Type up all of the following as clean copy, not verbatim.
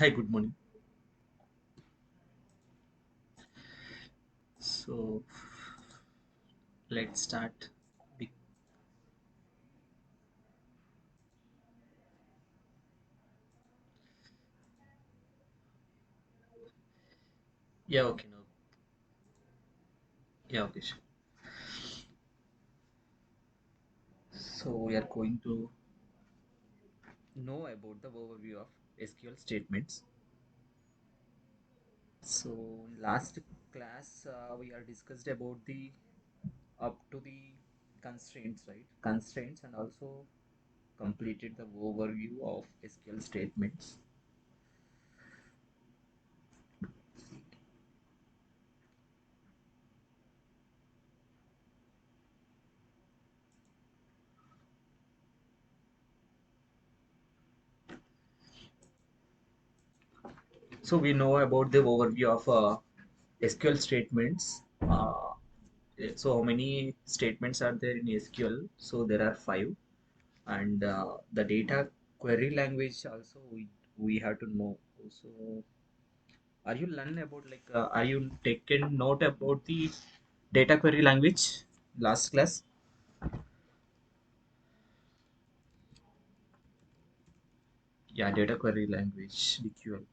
Hi, good morning. So let's start. Be- Yeah, okay, no. Yeah, okay, sure. So we are going to know about the overview of SQL statements. So in last class, we are discussed about the up to the constraints, right? Constraints and also completed the overview of SQL statements. So we know about the overview of SQL statements. So how many statements are there in SQL? So there are five, and the data query language also we have to know. So are you learn about are you taken note about the data query language last class? Yeah, data query language DQL.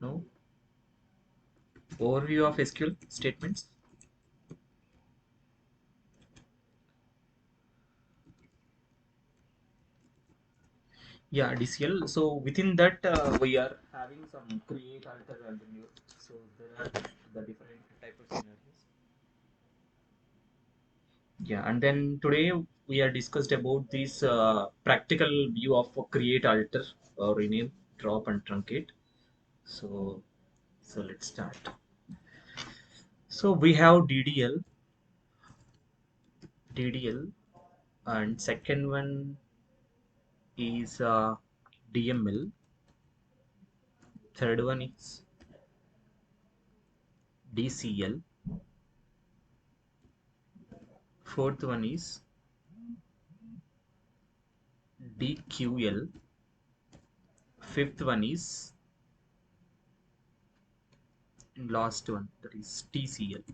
No overview of SQL statements. Yeah, DCL. So within that, we are having some create, alter, and new. So there are the different type of scenarios. Yeah, and then today we are discussed about this practical view of create, alter, rename, drop, and truncate. So, so let's start. So we have DDL, and second one is DML. Third one is DCL. Fourth one is DQL. Fifth one is last one, that is TCL.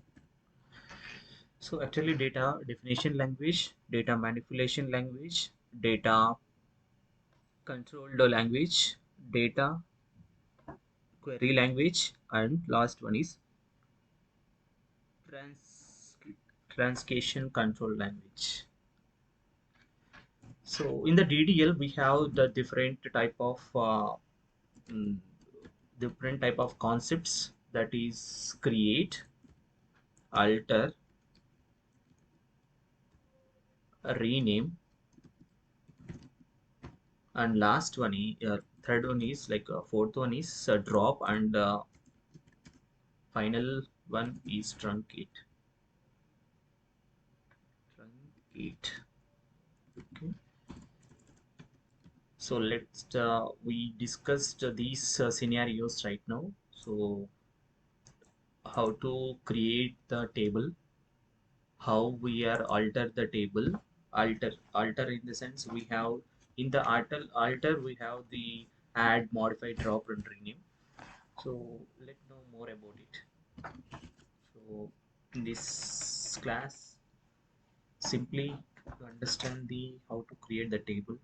So actually data definition language, data manipulation language, data controlled language, data query language, and last one is trans transcation control language. So in the DDL we have the mm, different type of concepts, that is create, alter, rename, and last one is third one is fourth one is drop, and final one is truncate. Okay, so let's we discussed these scenarios right now. So how to create the table, how we are alter the table, alter in the sense we have in the alter we have the add, modify, drop, and rename. So let's know more about it. So in this class, simply to understand the how to create the table.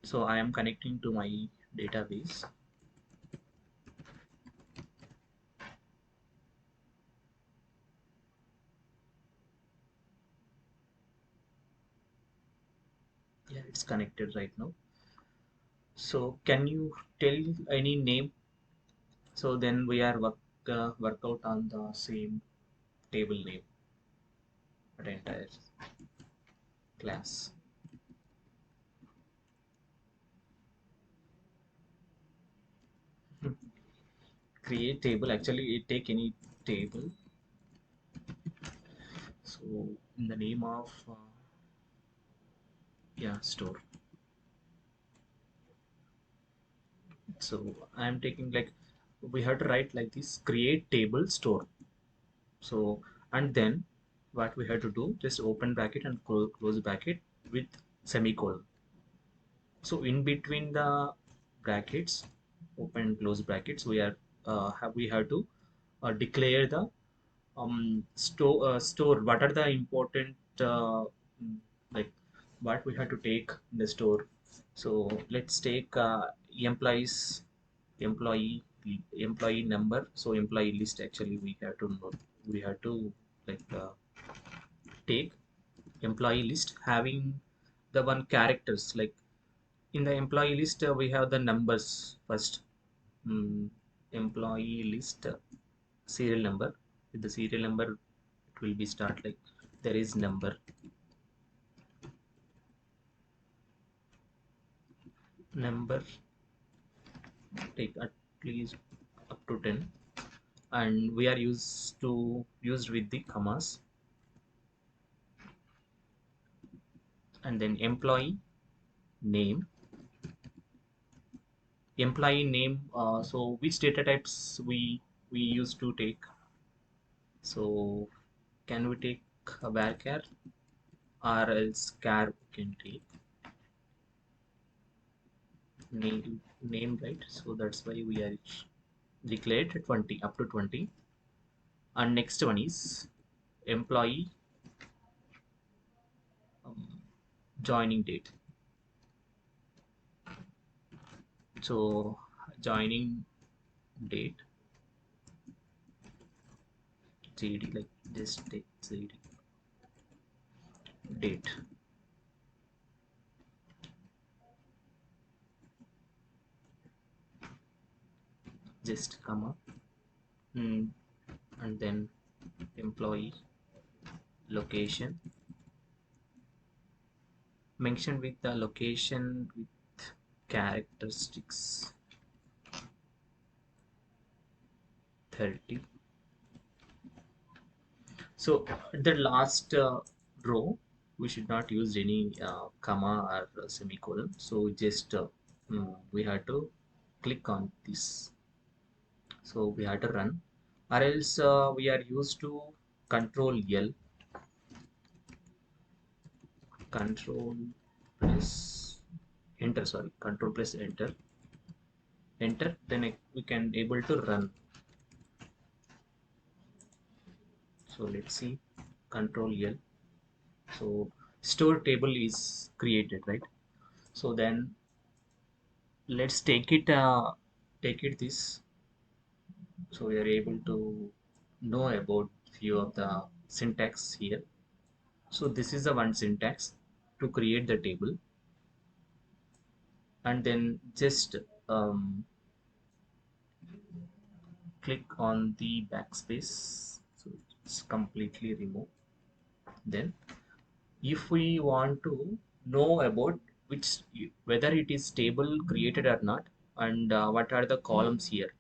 So I am connecting to my database. Yeah, it's connected right now. So can you tell any name? So then we are work out on the same table name for the entire class. Create table. Actually, it take any table. So in the name of yeah, store. So I'm taking we have to write like this: create table store. So and then what we have to do, just open bracket and close bracket with semicolon. So in between the brackets, open and close brackets, we have to declare the store what are the important mm, like what we have to take in the store. So let's take employees employee employee number. So employee list, actually we have to know, we have to like take employee list having the one characters. Like in the employee list we have the numbers first. mm, Employee list serial number. With the serial number it will be start like there is number take at least up to 10, and we are used with the commas. And then name employee name. So which data types we used to take? So can we take a varchar, or else char we can take name, right? So that's why we are declared 20 up to 20. And next one is employee um, joining date. So joining date, JD, like just take JD date, just comma, mm, and then employee location, mention with the location with characteristics 30. So the last row we should not use any comma or semicolon. So just we have to click on this. So we have to run, or else we are used to control L, control plus enter, sorry, control plus enter, then we can able to run. So let's see, control L. So store table is created, right? So then let's take it this. So we are able to know about few of the syntax here. So this is the one syntax to create the table. And then just um, click on the backspace, so it's completely removed. Then if we want to know about which, whether it is table created or not, and what are the columns here.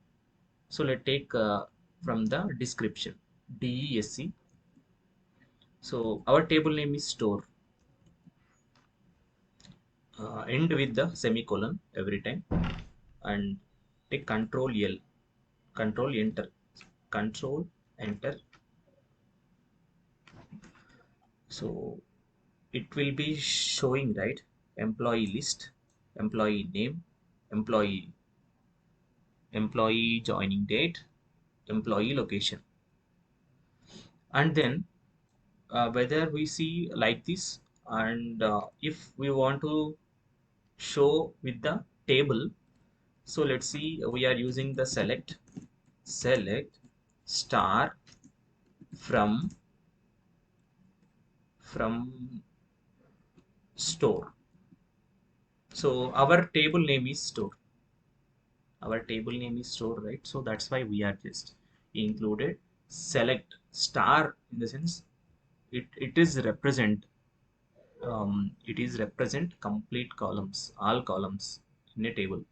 So let's take from the description, DESC. So our table name is store, end with the semicolon every time, and take control L, control enter, control enter. So it will be showing, right? Employee list, employee name, employee employee joining date, employee location. And then whether we see like this, and if we want to show with the table, so let's see, we are using the select star from store. So our table name is store, right? So that's why we are just included select star, in the sense it is represent complete columns, all columns in a table.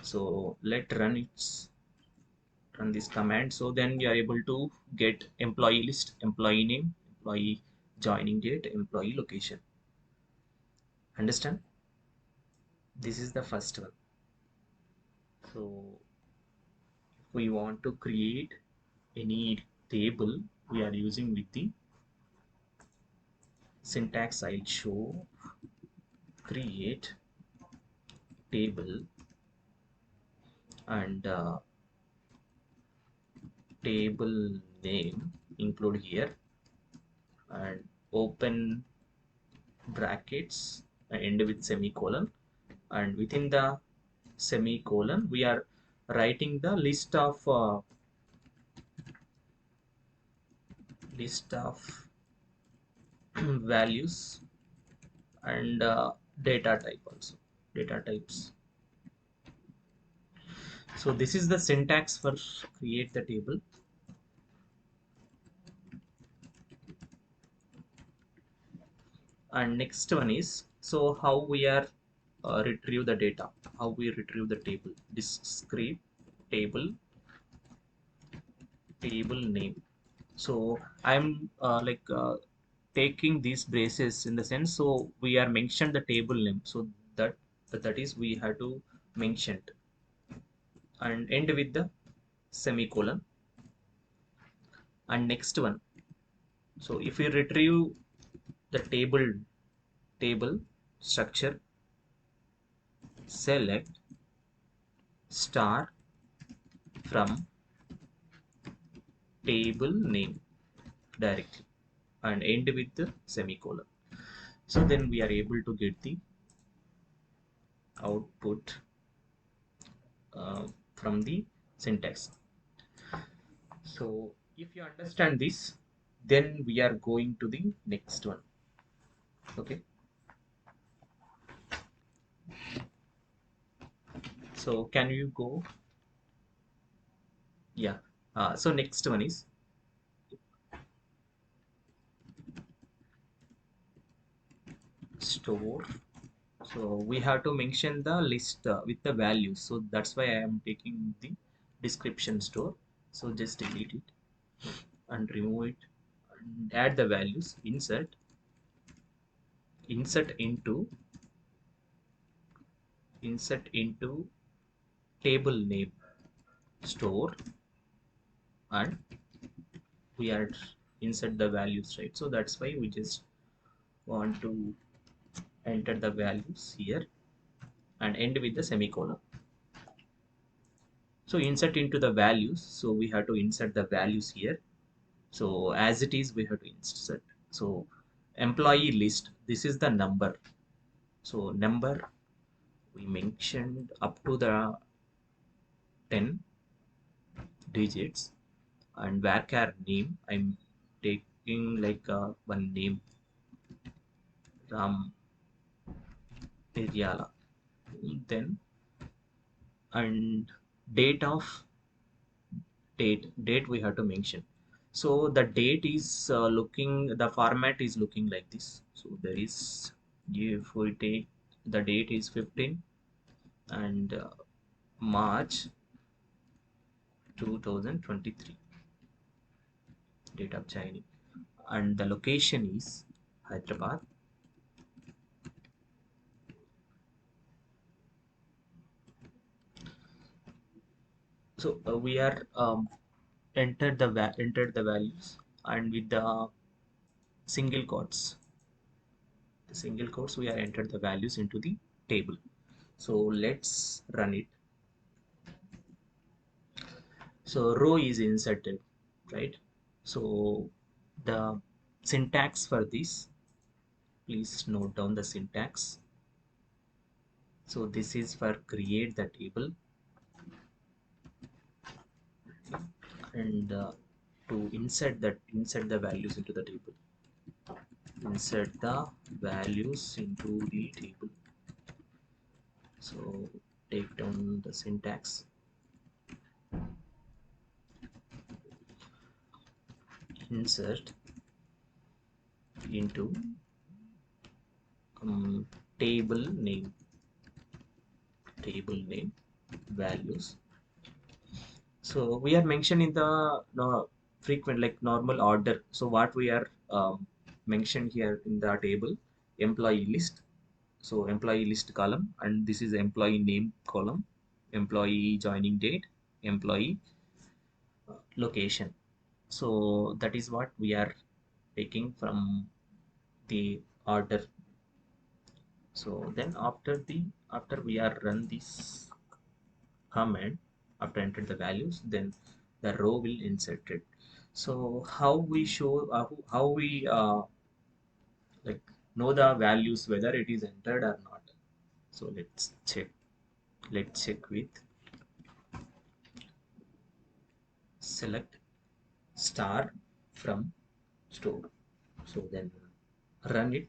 So let run this command. So then you are able to get employee list, employee name, employee joining date, employee location. Understand? This is the first one. So if we want to create any table, we are using with the syntax I'll show: create table and table name include here, and open brackets and end with semicolon, and within the semicolon we are writing the list of values and data type also, data types. So this is the syntax for create the table. And next one is, so how we are retrieve the data, how we retrieve the table. Discrete table, table name. So I'm taking these braces in the sense, so we are mentioned the table name, so that that is we have to mention it, and end with the semicolon. And next one, so if we retrieve the table structure, select star from table name directly and end with the semicolon. So then we are able to get the output from the syntax. So if you understand this, then we are going to the next one. Okay. So can you go? Yeah. So next one is store. So we have to mention the list with the values. So that's why I am taking the description store. So just delete it and remove it and add the values. Insert into table name store, and we are insert the values, right? So that's why we just want to enter the values here and end with the semicolon. So insert into the values, so we have to insert the values here. So as it is, we have to insert. So employee list, this is the number. So number we mentioned up to the 10 digits, and varchar name I'm taking like one name, Ram Tiryala. Then and date of date we have to mention. So the date is looking, the format is looking like this. So there is, if we take the date is 15 and March 2023, date of joining, and the location is Hyderabad. So we are entered the values, and with single quotes single quotes we are entered the values into the table. So let's run it. So row is inserted, right? So the syntax for this, please note down the syntax. So this is for create the table, and to insert the values into the table. Insert the values into the table. So take down the syntax. Insert into table name values. So we are mentioning the frequent, like normal order. So what we are mentioned here in the table, employee list. So employee list column, and this is employee name column, employee joining date, employee location. So that is what we are taking from the order. So then after we are run this command, after enter the values, then the row will insert it. So how we show how we like know the values whether it is entered or not. So let's check with select star from store. So then run it.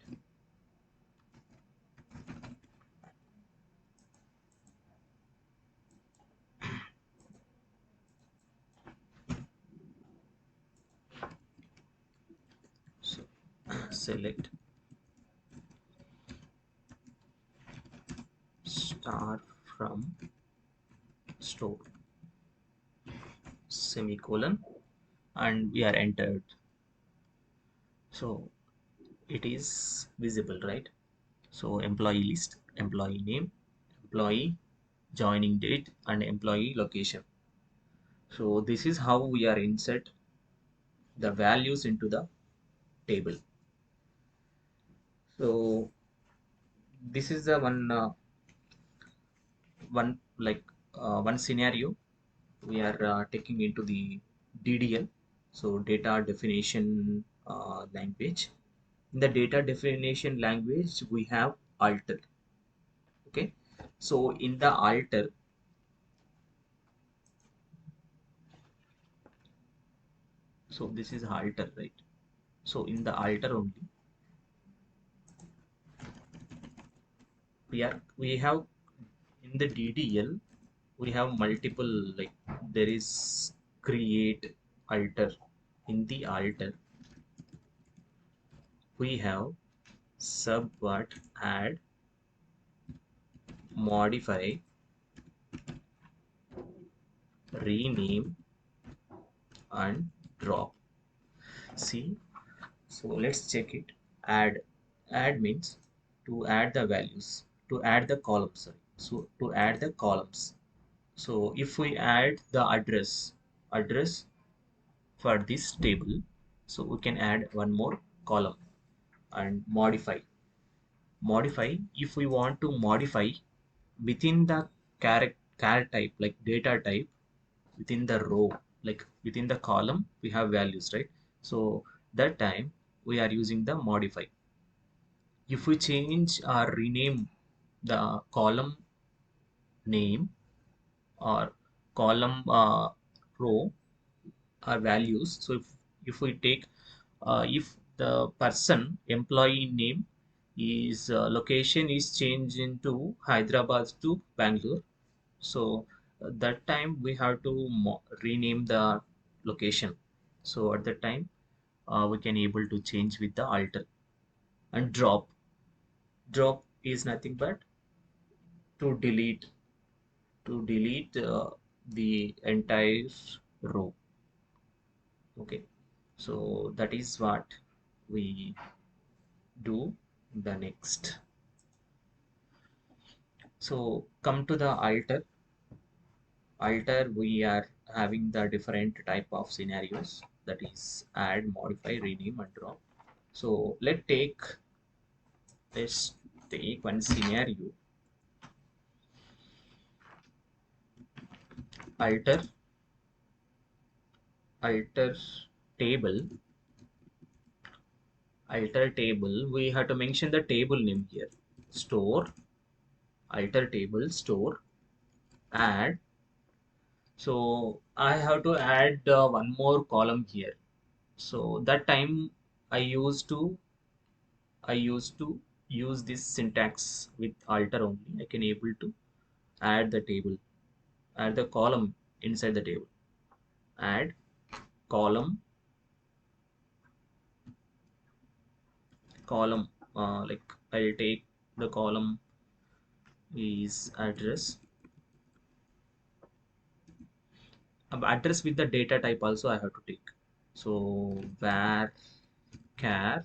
So select star from store semicolon, and we are entered. So it is visible, right? So employee list, employee name, employee joining date, and employee location. So this is how we are insert the values into the table. So this is the one scenario we are taking into the DDL. So data definition language. In the data definition language, we have alter. Okay. So in the alter, so this is alter, right? So in the alter only, we have in the DDL we have multiple, like there is create, alter. In the alter we have subvert, add, modify, rename, and drop. See, so let's check it. Add means to add the values, to add the columns, sorry. So to add the columns. So if we add the address for this table, so we can add one more column. And modify, if we want to modify within the char type, like data type, within the row, like within the column we have values, right? So that time we are using the modify. If we change or rename the column name or column row or values, so if we take if the person employee name is location is changed into Hyderabad to Bangalore, so that time we have to rename the location. So at that time we can able to change with the alter. And drop is nothing but to delete the entire row. Okay, so that is what we do the next. So come to the alter we are having the different type of scenarios, that is add, modify, rename, and drop. So let's take one scenario. Alter alter table alter table, we have to mention the table name here. Store, alter table, store, add. So I have to add one more column here. So that time I used to I used to use this syntax with alter only. I can able to add the table, add the column inside the table. Add column, column like I'll take the column is address. Address with the data type also I have to take. So var char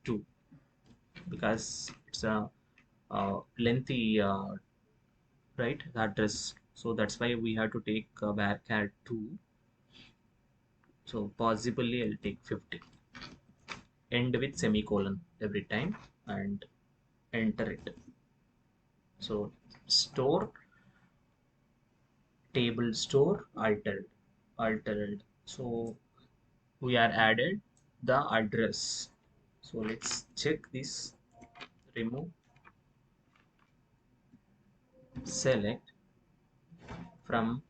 2, because it's a lengthy right address, so that's why we have to take var char 2. So possibly I'll take 50. end with semicolon every time and enter it. So store, table store, altered. So we are added the address. So let's check this. Remove, select from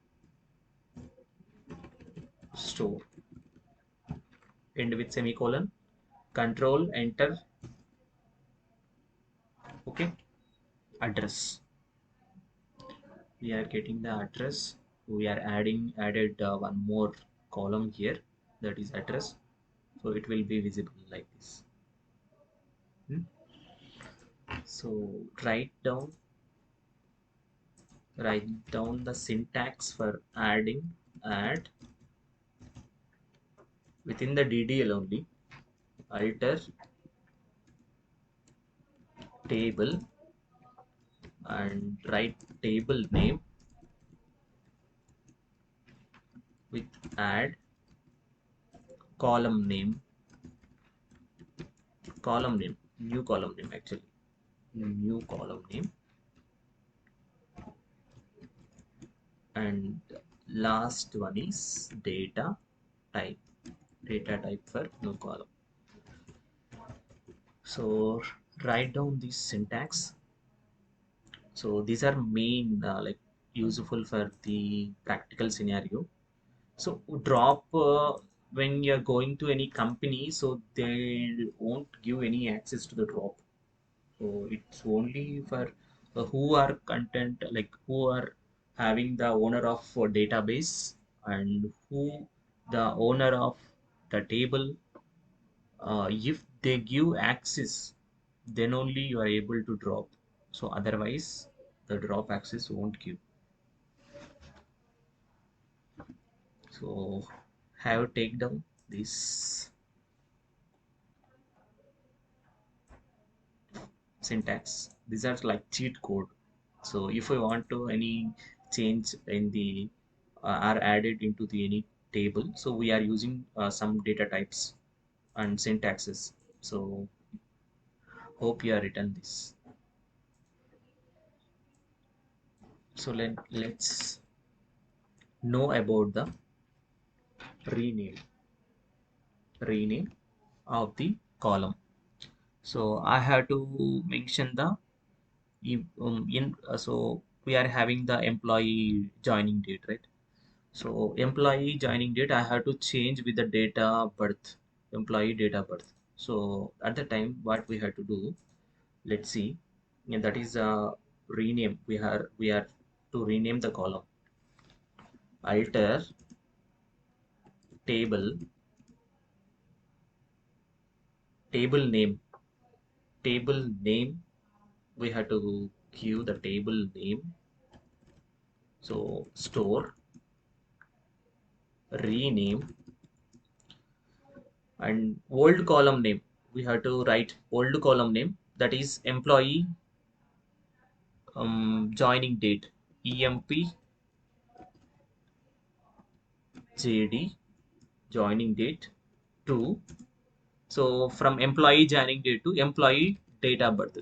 store, end with semicolon, control enter. Okay, address. We are getting the address. We are added one more column here, that is address. So it will be visible like this. Hmm? So write down the syntax for adding, add within the DDL only, alter table, and write table name with add column name, new column name actually, new column name, and last one is type, data type for new column. So write down this syntax. So these are main like useful for the practical scenario. So drop, when you're going to any company, so they won't give any access to the drop. So it's only for who are content, like who are having the owner of database, and who the owner of the table. If they give access, then only you are able to drop. So otherwise, the drop access won't give. So have take down this syntax. These are like cheat code. So if we want to any change in the are added into the any table, so we are using some data types and syntaxes. So hope you are written this. So let's know about the rename rename of the column. So I have to mention the so we are having the employee joining date, right? So employee joining date I have to change with the date of birth, employee date of birth. So at the time what we have to do, let's see. Yeah, that is rename. We are to rename the column. Alter table, table name, table name. We have to give the table name. So store, rename, and old column name. We have to write old column name, that is employee joining date, emp jd joining date to. So from employee joining date to employee date of birth,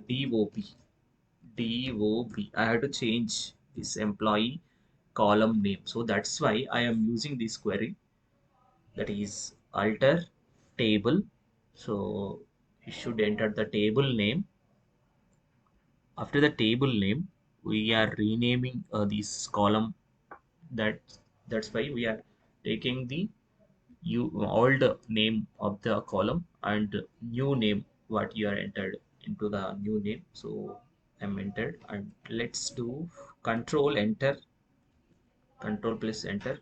DOB. I have to change this employee column name. So that's why I am using this query, that is alter table. So you should enter the table name. After the table name, we are renaming this column. That that's why we are taking the old name of the column and new name what you are entered into the new name. So I'm entered, and let's do control enter, control plus enter.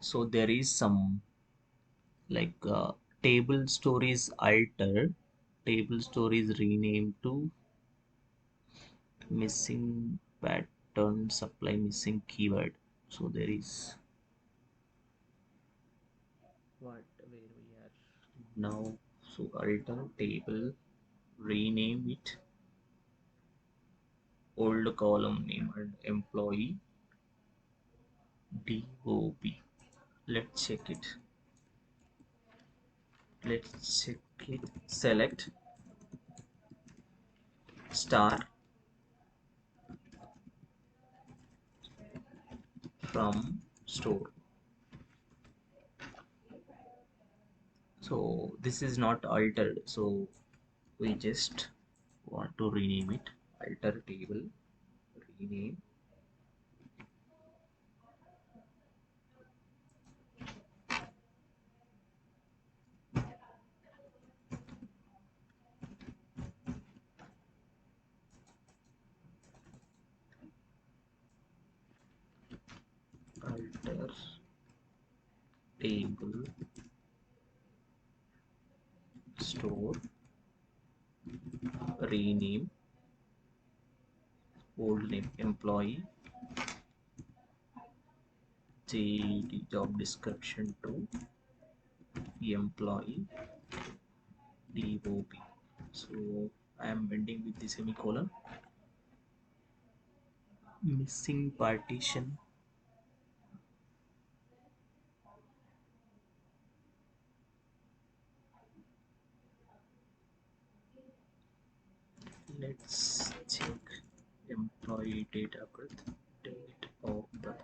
So there is some like table stories altered, table stories renamed to missing pattern supply missing keyword. So there is what where we are now. So alter table, rename it old column name and employee DOB. Let's check it. Let's check it. Select star from store. So this is not altered, so we just want to rename it. Alter table, rename. Alter table store, rename, old name employee, JD job description to employee DOP. So I am ending with the semicolon. Missing partition. Let's check employee date of birth. Date of birth.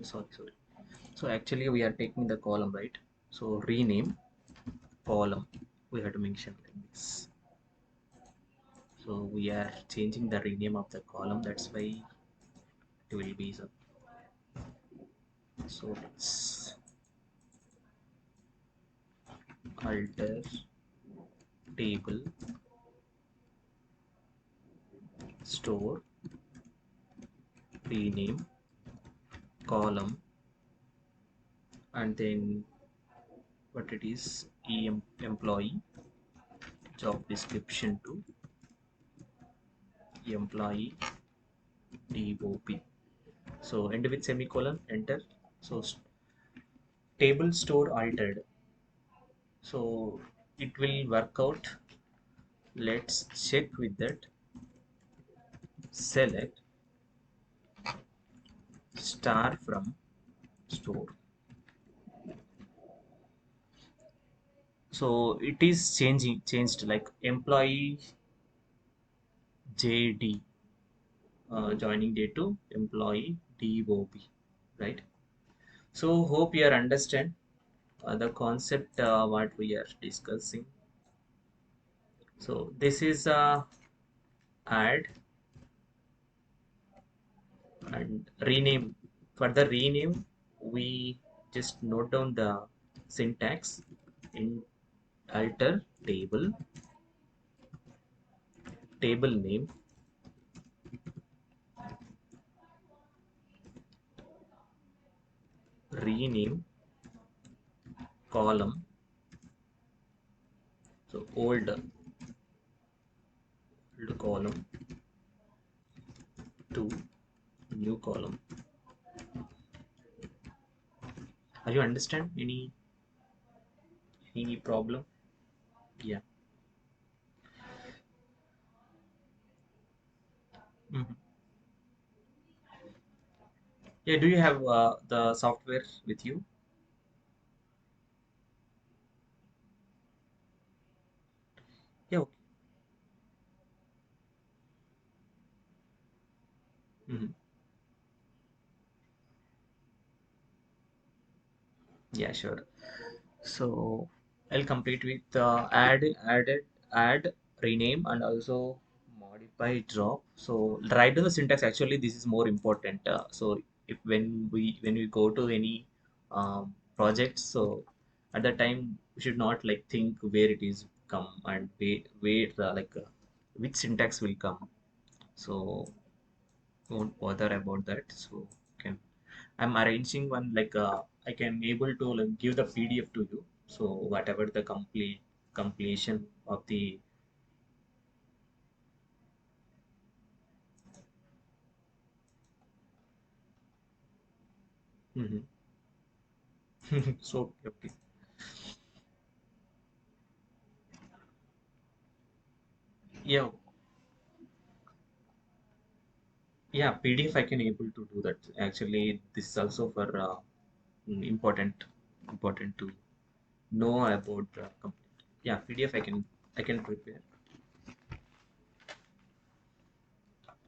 Sorry. So actually we are taking the column, right? So rename column. We have to mention like this. So we are changing the rename of the column. That's why it will be so. So let's alter table store rename column and then what it is employee job description to employee DOP. So end with semicolon, enter. So table store altered. So it will work out. Let's check with that. Select star from store. So it is changed like employee JD joining day to employee DOP, right? So hope you understand the concept what we are discussing. So this is add and rename. For the rename, we just note down the syntax in alter table name, rename column. So old column to new column. Are you understand any problem? Yeah. Mhm. Yeah. Do you have the software with you? Yeah. Okay. Mhm. Yeah. Sure. So I'll complete with add, rename, and also modify drop. So write down the syntax. Actually, this is more important. So if when we go to any project, so at that time we should not like think where it is come and where which syntax will come. So don't bother about that. So can I'm arranging one like I can able to like give the PDF to you. So whatever the completion of the Mhm. So okay. Yeah, Yeah, PDF I can able to do that. Actually, this is also for important to know about the complete. Yeah, PDF I can prepare.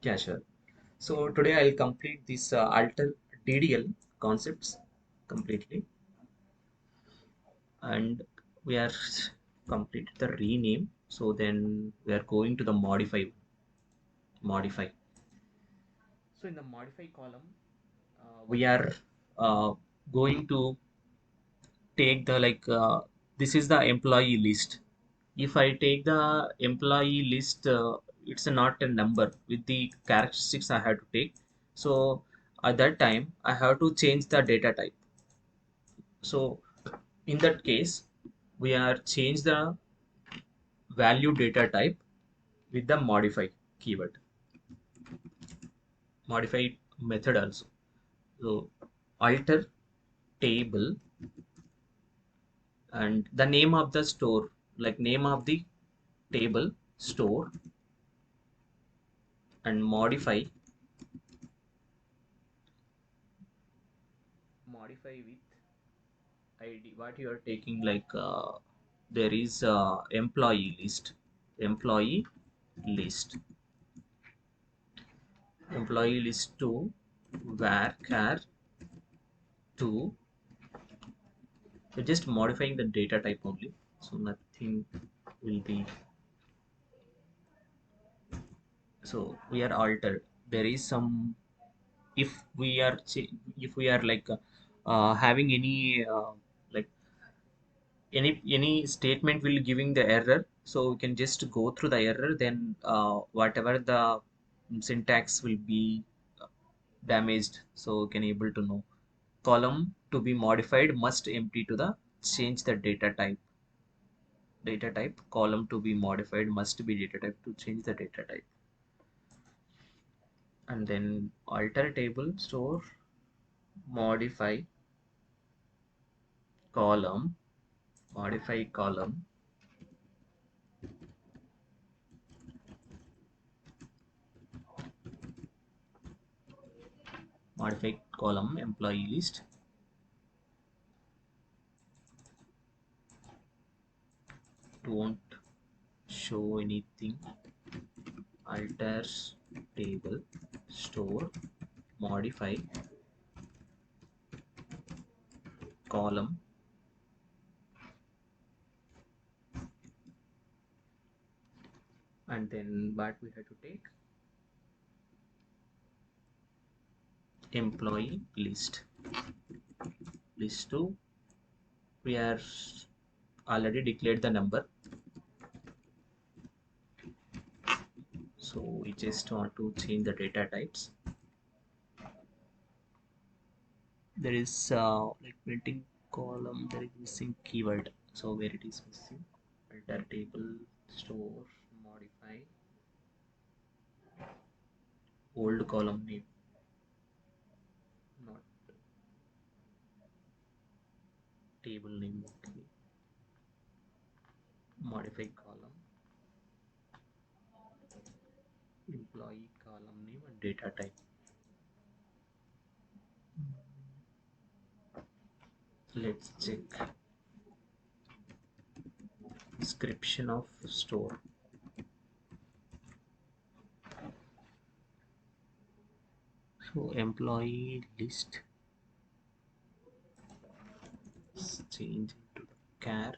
Yeah, sure. So today I'll complete this alter DDL concepts completely, and we are complete the rename. So then we are going to the modify. So in the modify column, we are uh, going to take the this is the employee list. If I take the employee list, it's not a number with the characteristics I have to take. So at that time I have to change the data type. So in that case, we are change the value data type with the modify keyword, modify method also. So alter table and the name of the store, like name of the table store, and modify with ID. What you are taking, there is employee list, employee list to where care to. So just modifying the data type only, so nothing will be. So we are altered. There is some, if we are if we are having like any statement will giving the error, so we can just go through the error, then whatever the syntax will be uh, damaged, so we can able to know. Column to be modified must empty to the change the data type. Column to be modified must be data type to change the data type. And then alter table store, modify column, modify column, modify column employee list. Don't show anything. Alters table store, modify column, and then what we have to take, employee list to, we are already declared the number, so we just want to change the data types. There is printing column, there is missing keyword, so where it is missing, alter table store, modify old column name, not table name. Okay, modify column, employee column name and data type. Let's check description of store. So employee list change into the care,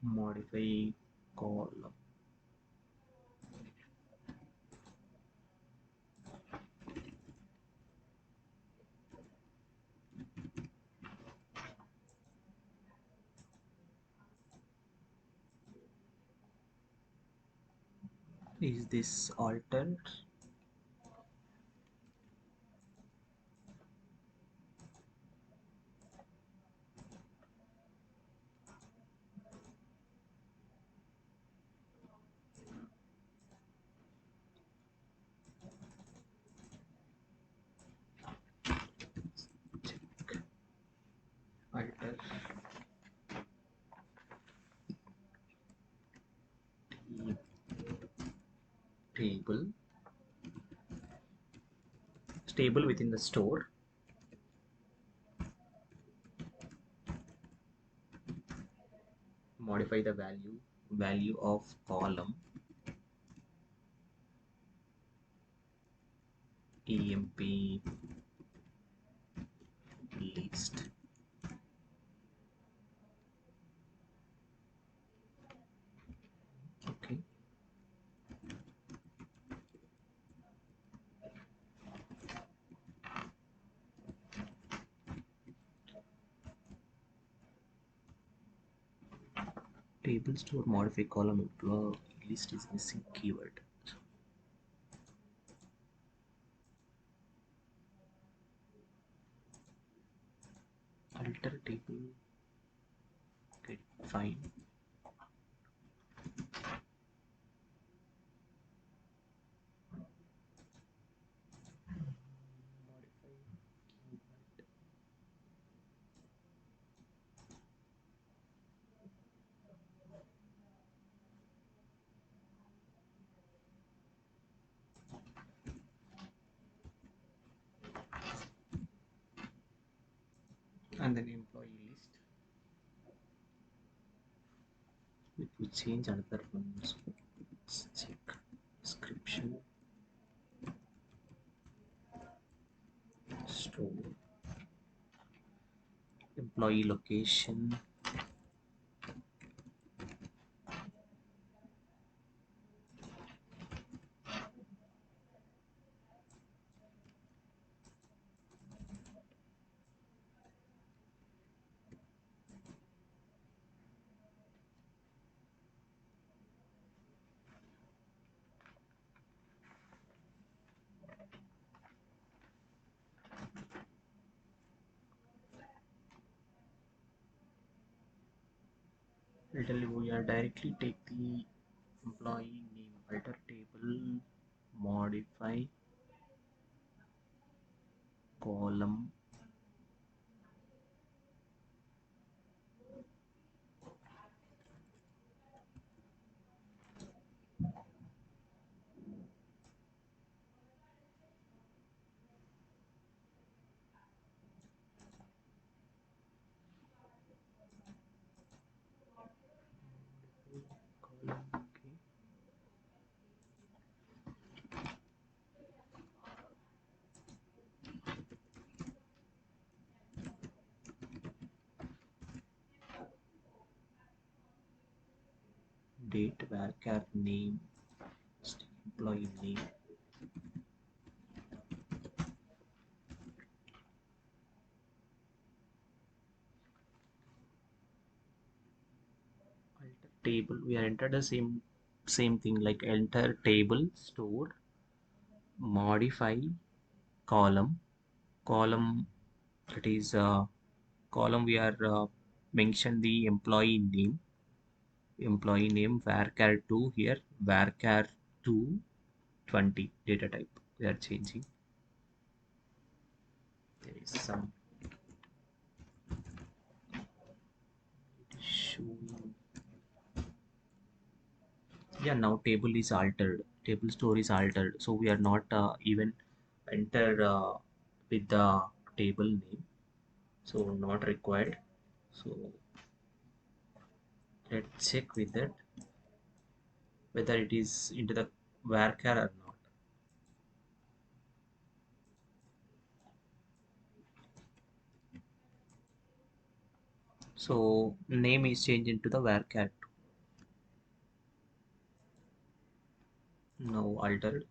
modify column. Is this altered? Check. table, table within the store, modify the value of column emp list. Okay, table store modify column employee list is missing keyword. Alter table, okay, fine. Modify keyword. And then employee list. We change another one. So let's check description, store, employee location, literally we are directly take the employee name, alter table, modify column, column, okay. Date varchar name, employee name, alter table. We are entered the same thing like enter table, store, modify column, that is column we are mention the employee name varchar 2 here, varchar 2 20 data type we are changing. There is some showing. Yeah, now table is altered, table store is altered, so we are not even enter with the table name, so not required. So let's check with that whether it is into the varchar or not. So name is changed into the varchar. Now altered.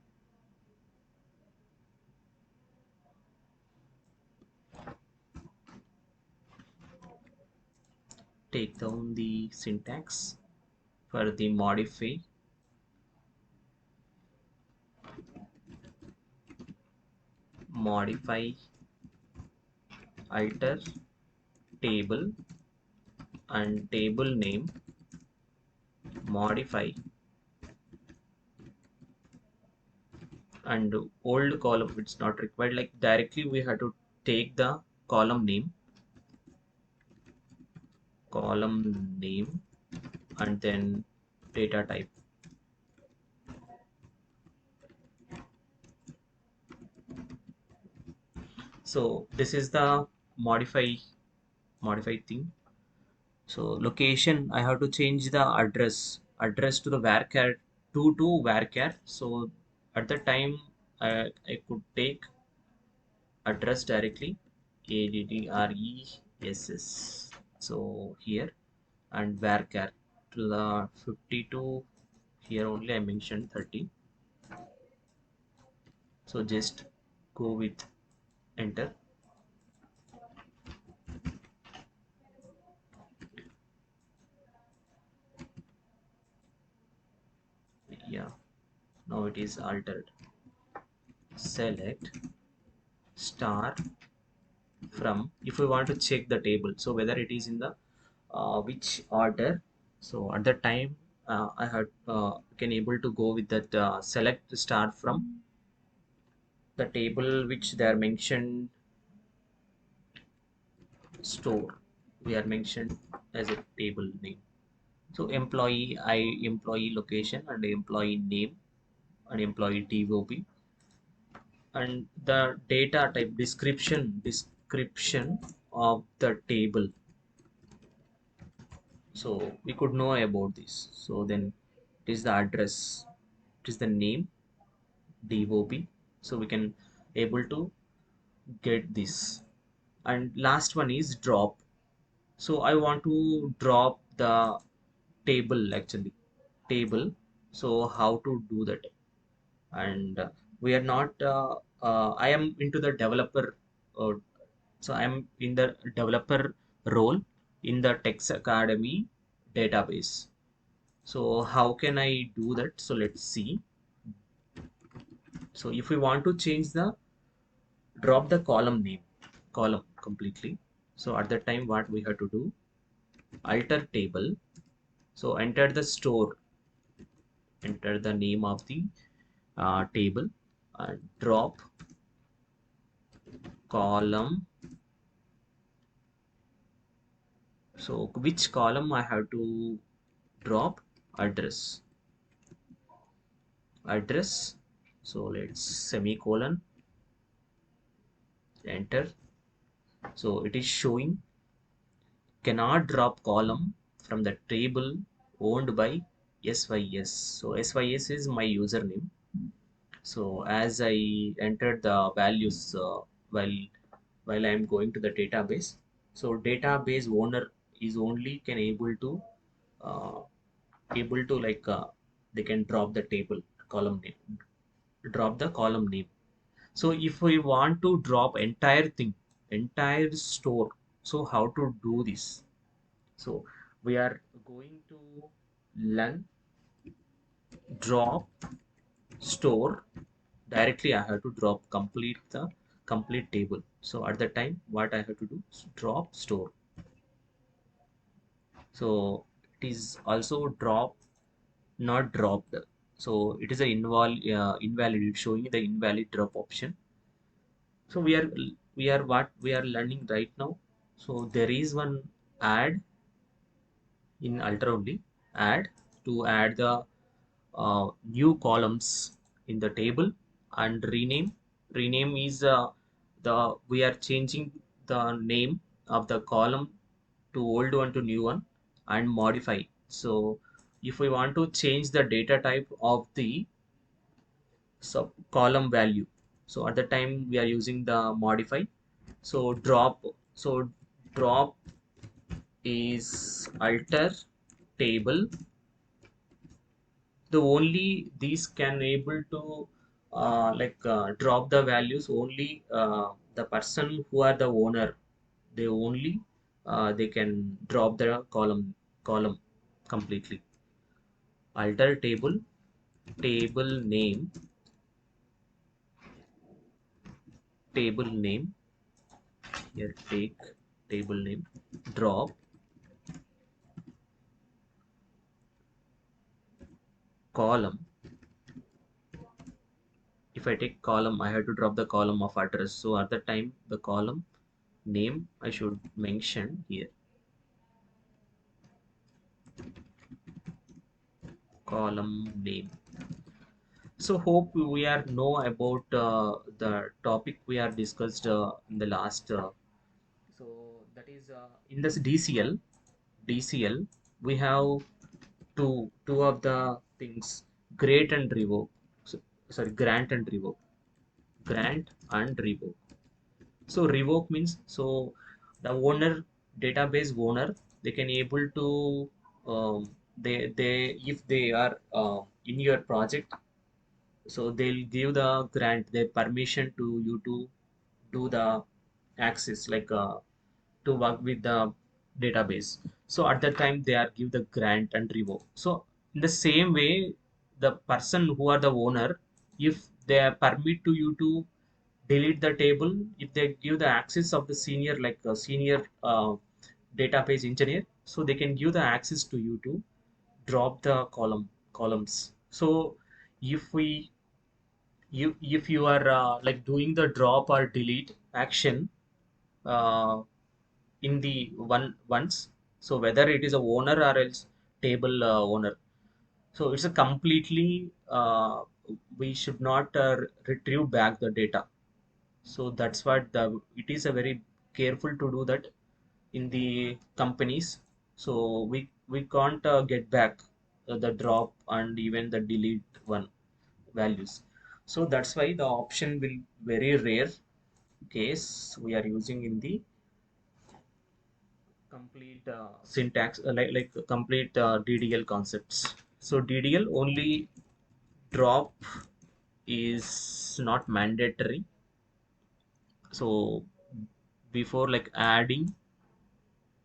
Take down the syntax for the modify alter table and table name, modify and old column, it's not required, like directly we have to take the column name and then data type. So this is the modify thing. So location, I have to change the address to the varchar 2 to varchar. So at the time I could take address directly, address. So here, and varchar to the 52. Here only I mentioned 30. So just go with enter. Yeah, now it is altered. Select star from, if we want to check the table, so whether it is in the which order. So at the time I had can able to go with that select star from the table which they are mentioned store, we are mentioned as a table name. So employee location and employee name and employee DOB, and the data type description of the table. So we could know about this. So then it is the address, it is the name, DOB. So we can able to get this. And last one is drop. So I want to drop the table, actually table. So how to do that? And we are not I am into the developer, uh, so I am in the developer role in the Text Academy database. So how can I do that? So let's see. So if we want to change the drop the column name, column completely. So at that time what we have to do, alter table. So enter the store, enter the name of the table, and drop column. So which column I have to drop? Address. So let's semicolon, enter. So it is showing cannot drop column from the table owned by SYS. So SYS is my username. So as I entered the values while I am going to the database, so database owner is only can uh, able to like they can drop the table column name, drop the column name. So if we want to drop entire thing, entire store, so how to do this? So we are going to learn drop store directly. I have to drop complete table. So at the time what I have to do is drop store. So it is also drop, not dropped. So it is a invalid, showing the invalid drop option. So we are what we are learning right now. So there is one add in alter only, add to add the new columns in the table, and rename is the we are changing the name of the column to old one to new one, and modify. So if we want to change the data type of the sub column value, so at the time we are using the modify. So drop is alter table. The only these can able to drop the values only the person who are the owner, they only they can drop the column completely. Alter table name, table name. Here take table name, drop column. If I take column, I have to drop the column of address. So at the time the column name I should mention here, column name. So hope we are know about the topic we are discussed in the last so that is in this DCL we have two of the things, grant and revoke. So, sorry, grant and revoke. Grant and revoke. So revoke means, so the owner, database owner, they can able to they if they are in your project, so they'll give the grant, their permission to you to do the access, like to work with the database. So at that time they are give the grant and revoke. So in the same way, the person who are the owner, if they permit to you to delete the table, if they give the access of the senior, like a senior database engineer, so they can give the access to you to drop the columns. So if we if you are like doing the drop or delete action uh, in the once, so whether it is a owner or else table owner, so it's a completely we should not retrieve back the data. So that's what the, it is a very careful to do that in the companies. So we can't get back the drop and even the delete one values. So that's why the option will very rare case we are using in the complete syntax, like complete DDL concepts. So DDL only drop is not mandatory. So before, like adding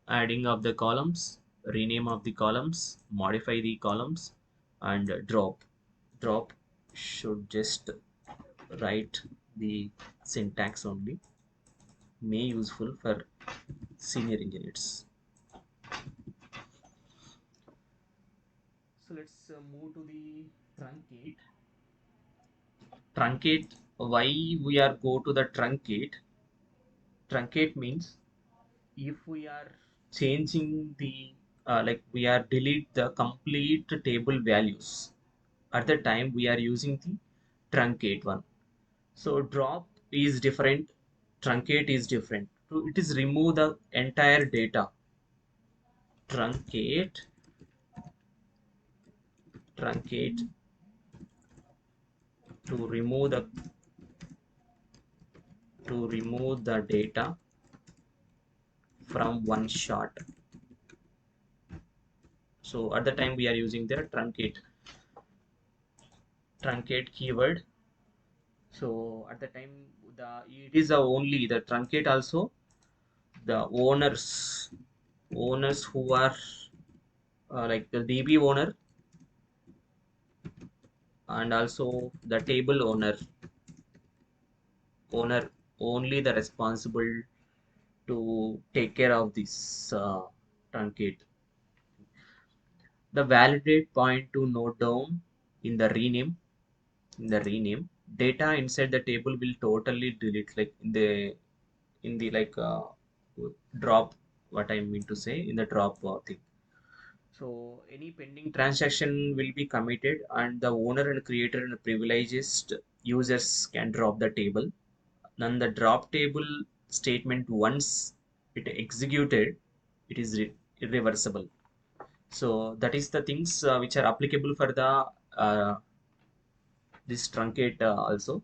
of the columns, rename of the columns, modify the columns, and drop should just write the syntax only, may useful for senior engineers. So let's move to the truncate. Truncate, why we are go to the truncate means, if we are changing the like we are delete the complete table values, at the time we are using the truncate one. So drop is different, truncate is different. So it is remove the entire data. Truncate truncate to remove the data from one shot. So at the time we are using the truncate keyword. So at the time, the it is the only the truncate also, the owners who are like the DB and also the table owner only the responsible to take care of this truncate. The validate point to note down in the rename data inside the table will totally delete, like in the like drop, what I mean to say in the drop thing. So any pending transaction will be committed, and the owner and creator and privileged users can drop the table. Then the drop table statement, once it executed, it is irreversible. So that is the things which are applicable for the this truncate also.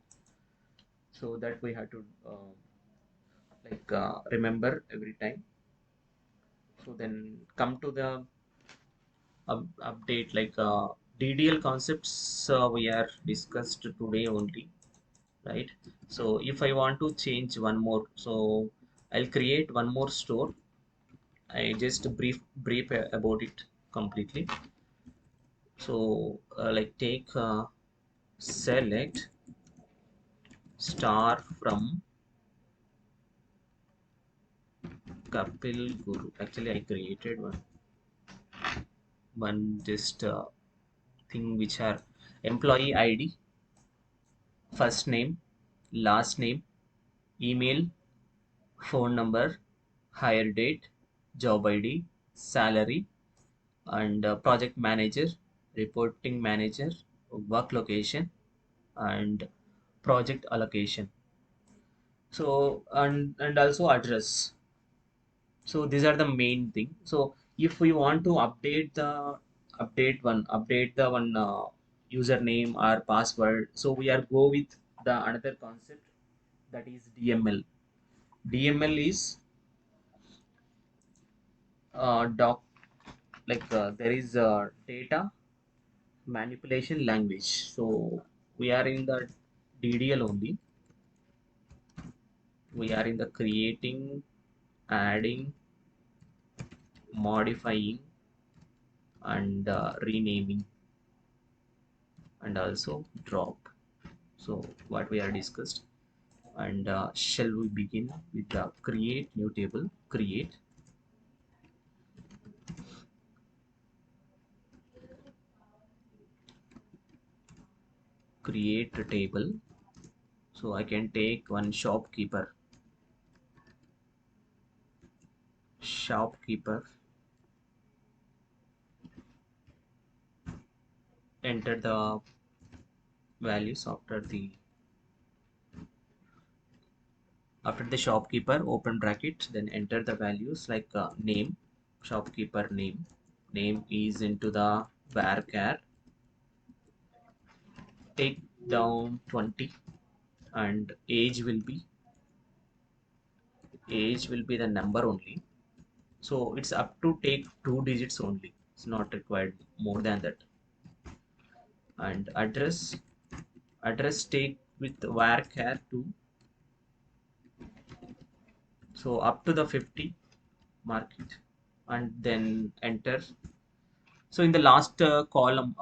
So that we have to like remember every time. So then come to the update, like DDL concepts we are discussed today only, right? So if I want to change one more, so I'll create one more store. I just brief about it completely. So like take select star from Kapil Guru. Actually, I created one just thing which are employee ID, first name, last name, email, phone number, hire date, job ID, salary, and project manager, reporting manager, work location. and project allocation. So and also address. So these are the main thing. So if we want to update the one username or password, so we are go with the another concept, that is DML. DML is doc like there is data manipulation language. So we are in the DDL only. We are in the creating, adding, modifying, and renaming, and also drop. So what we are discussed, and shall we begin with the create new table. Create a table. So I can take one shopkeeper, enter the values after the shopkeeper, open bracket, then enter the values like name, shopkeeper name is into the varchar, take down 20, and age will be the number only. So it's up to take 2 digits only, it's not required more than that. And address take with varchar 2, so up to the 50, mark it, and then enter. So in the last column,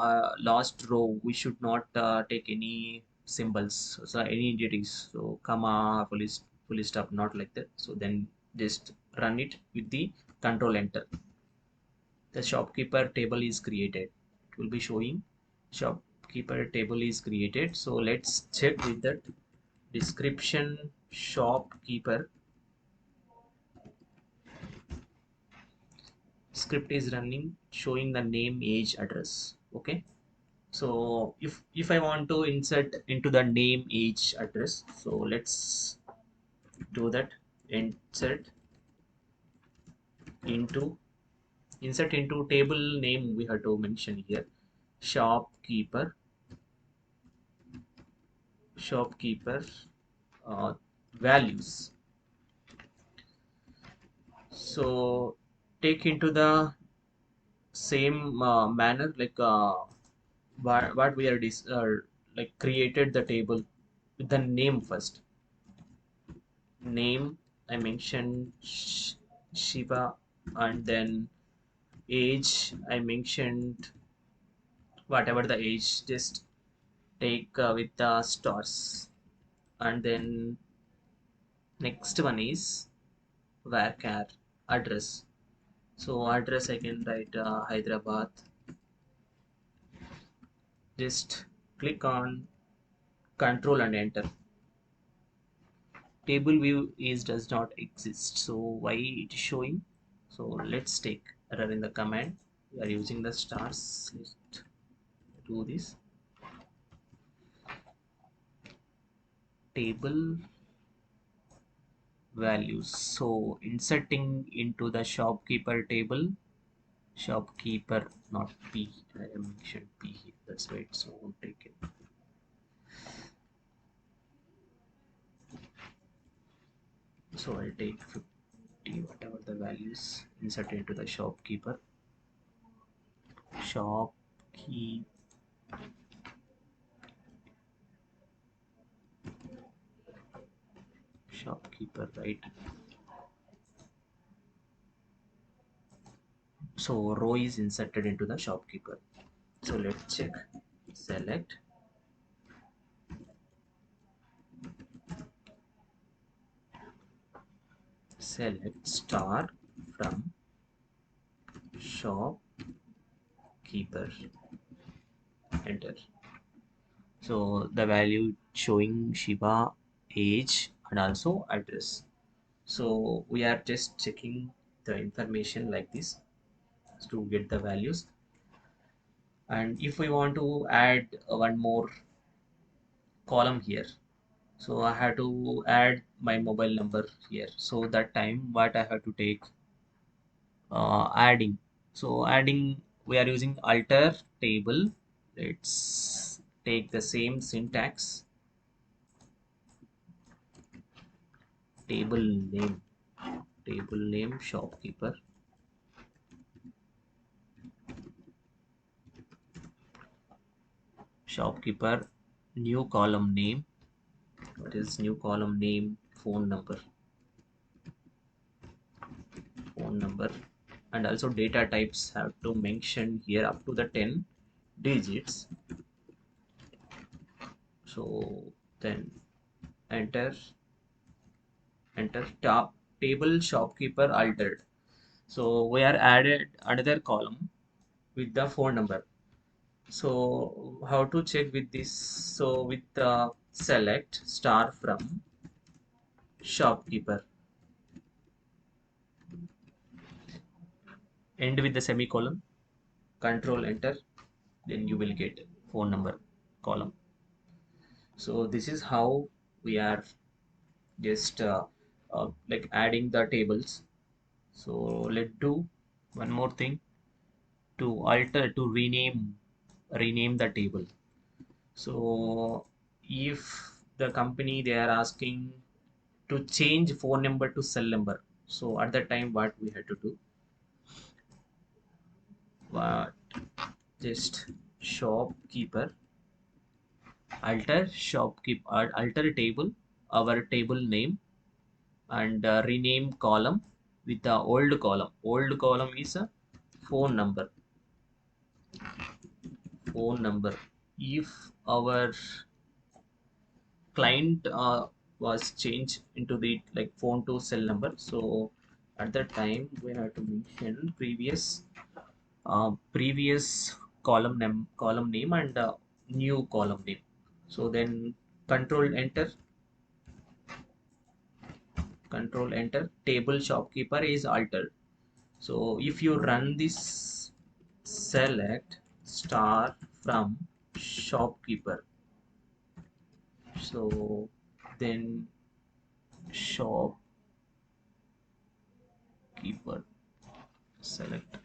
last row, we should not take any symbols, so any entities. So comma, full stop, not like that. So then just run it with the control enter. The shopkeeper table is created. It will be showing shopkeeper table is created. So let's check with that description shopkeeper script is running, showing the name, age, address. Okay. So if I want to insert into the name, age, address, so let's do that. insert into Insert into table name, we have to mention here shopkeeper shopkeeper values. So take into the same manner, like what we are like created the table with the name first. Name, I mentioned Shiva, and then age, I mentioned whatever the age, just take with the stars. And then next one is varchar address. So address I can write Hyderabad. Just click on control and enter. Table view is does not exist, so why it is showing? So let's take error in the command. We are using the stars. Let's do this. Table values, so inserting into the shopkeeper table, shopkeeper, not p, I mentioned p here, that's right, so won't take it. So I'll take 50, whatever the values, insert into the shopkeep shopkeeper, right? So row is inserted into the shopkeeper. So let's check. Select star from shopkeeper, enter. So the value showing Shiba, age, and also address. So we are just checking the information like this to get the values. And if we want to add one more column here. So I have to add my mobile number here. So that time what I have to take, adding. So adding, we are using alter table. Let's take the same syntax. Table name, shopkeeper, new column name. What is new column name? Phone number, and also data types have to mention here up to the 10 digits. So then enter, top table shopkeeper altered. So we are added another column with the phone number. So how to check with this? So with the select star from shopkeeper, end with the semicolon, control enter, then you will get phone number column. So this is how we are just like adding the tables. So let's do one more thing, to alter, to rename the table. So if the company they are asking to change phone number to cell number, so at that time what we had to do, what, just shopkeeper, alter table, our table name, and rename column with the old column is a phone number, if our client was changed into the like phone to cell number, so at that time we have to mention previous column name and new column name. So then control enter, table shopkeeper is altered. So if you run this, select star from shopkeeper, so then shopkeeper, select,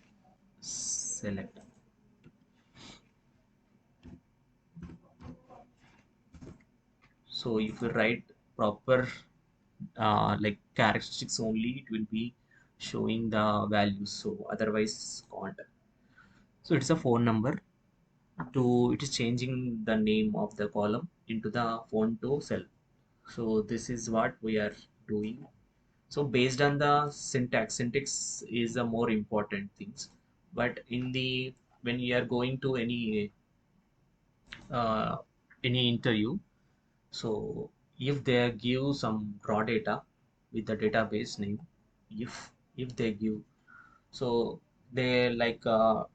select. So if you write proper like characteristics only, it will be showing the values, so otherwise can't. So it's a phone number, to it is changing the name of the column into the phone to cell. So this is what we are doing. So based on the syntax is the more important things. But in the, when you are going to uh, any interview, so if they give some raw data with the database name, if they give, so they like to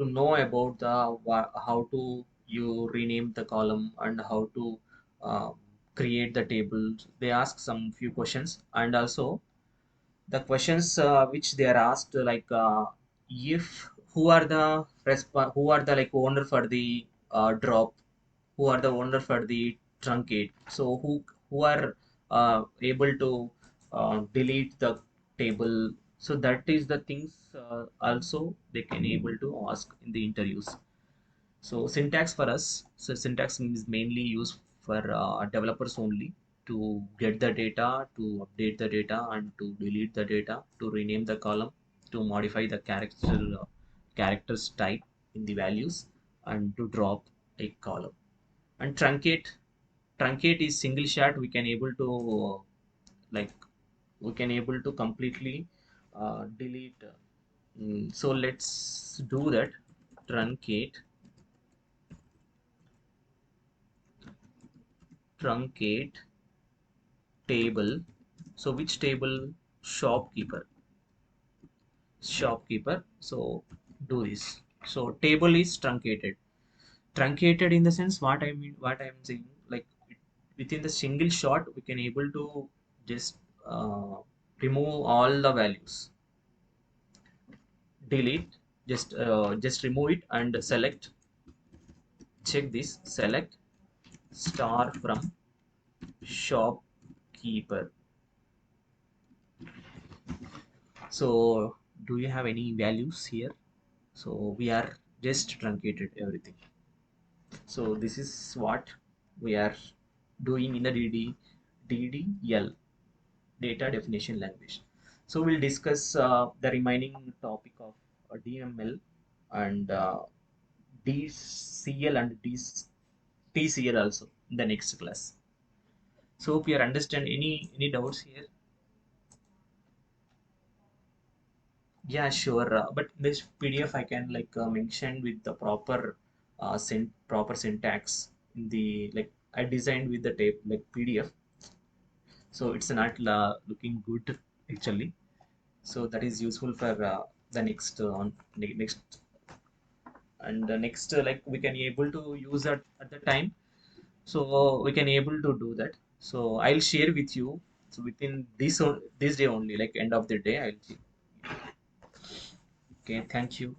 know about the how to you rename the column and how to uh, create the tables. They ask some few questions, and also the questions which they are asked, like if who are the who are the like owner for the drop, who are the owner for the truncate, so who are able to delete the table. So that is the things also they can able to ask in the interviews. So syntax for us, so syntax is mainly used for developers only, to get the data, to update the data, and to delete the data, to rename the column, to modify the characters type in the values, and to drop a column. And truncate is single shot. We can able to like we can able to completely delete. So let's do that. Truncate, truncate table. So which table? Shopkeeper, so do this. So table is truncated in the sense, what I mean, what I'm saying, like within the single shot we can able to just uh, remove all the values, delete, just remove it and select, check this, select, star from shopkeeper. So do you have any values here? So we are just truncated everything. So this is what we are doing in the DDL, data definition language. So we'll discuss the remaining topic of DML and DCL and TCL also in the next class. So hope you understand. Any doubts here? Yeah, sure. But this PDF I can like mention with the proper syntax in the like I designed with the tape like PDF, so it's not looking good actually. So that is useful for the next next and the next like we can able to use that at the time. So we can able to do that. So I'll share with you. So within this day only, like end of the day, I'll. Okay, thank you.